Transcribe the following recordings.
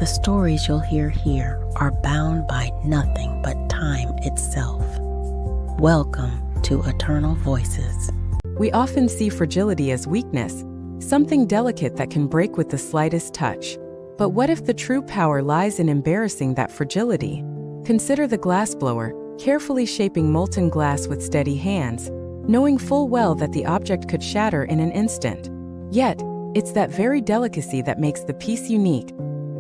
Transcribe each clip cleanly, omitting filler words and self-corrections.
The stories you'll hear here are bound by nothing but time itself. Welcome to Eternal Voices. We often see fragility as weakness, something delicate that can break with the slightest touch. But what if the true power lies in embarrassing that fragility? Consider the glassblower, carefully shaping molten glass with steady hands, knowing full well that the object could shatter in an instant. Yet, it's that very delicacy that makes the piece unique,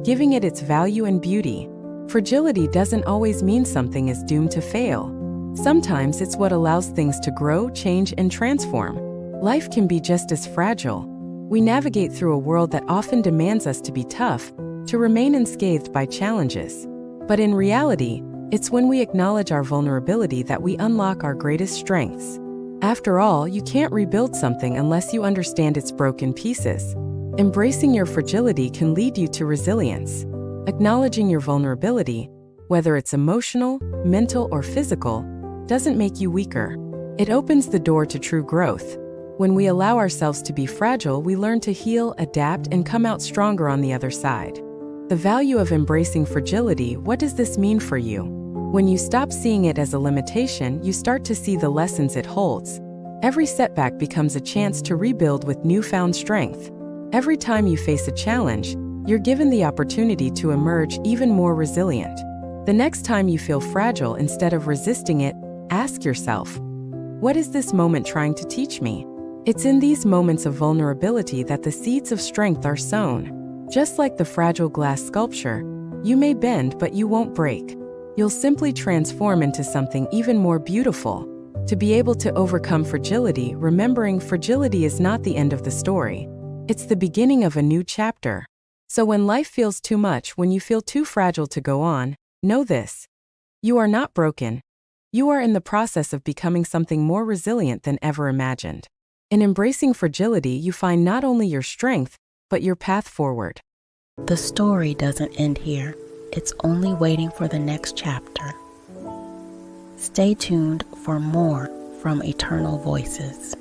giving it its value and beauty. Fragility doesn't always mean something is doomed to fail. Sometimes it's what allows things to grow, change, and transform. Life can be just as fragile. We navigate through a world that often demands us to be tough, to remain unscathed by challenges. But in reality, it's when we acknowledge our vulnerability that we unlock our greatest strengths. After all, you can't rebuild something unless you understand its broken pieces. Embracing your fragility can lead you to resilience. Acknowledging your vulnerability, whether it's emotional, mental, or physical, doesn't make you weaker. It opens the door to true growth. When we allow ourselves to be fragile, we learn to heal, adapt, and come out stronger on the other side. The value of embracing fragility. What does this mean for you? When you stop seeing it as a limitation, you start to see the lessons it holds. Every setback becomes a chance to rebuild with newfound strength. Every time you face a challenge, you're given the opportunity to emerge even more resilient. The next time you feel fragile, instead of resisting it, ask yourself, what is this moment trying to teach me? It's in these moments of vulnerability that the seeds of strength are sown. Just like the fragile glass sculpture, you may bend but you won't break. You'll simply transform into something even more beautiful. To be able to overcome fragility, remembering fragility is not the end of the story. It's the beginning of a new chapter. So when life feels too much, when you feel too fragile to go on, know this. You are not broken. You are in the process of becoming something more resilient than ever imagined. In embracing fragility, you find not only your strength, but your path forward. The story doesn't end here. It's only waiting for the next chapter. Stay tuned for more from Eternal Voices.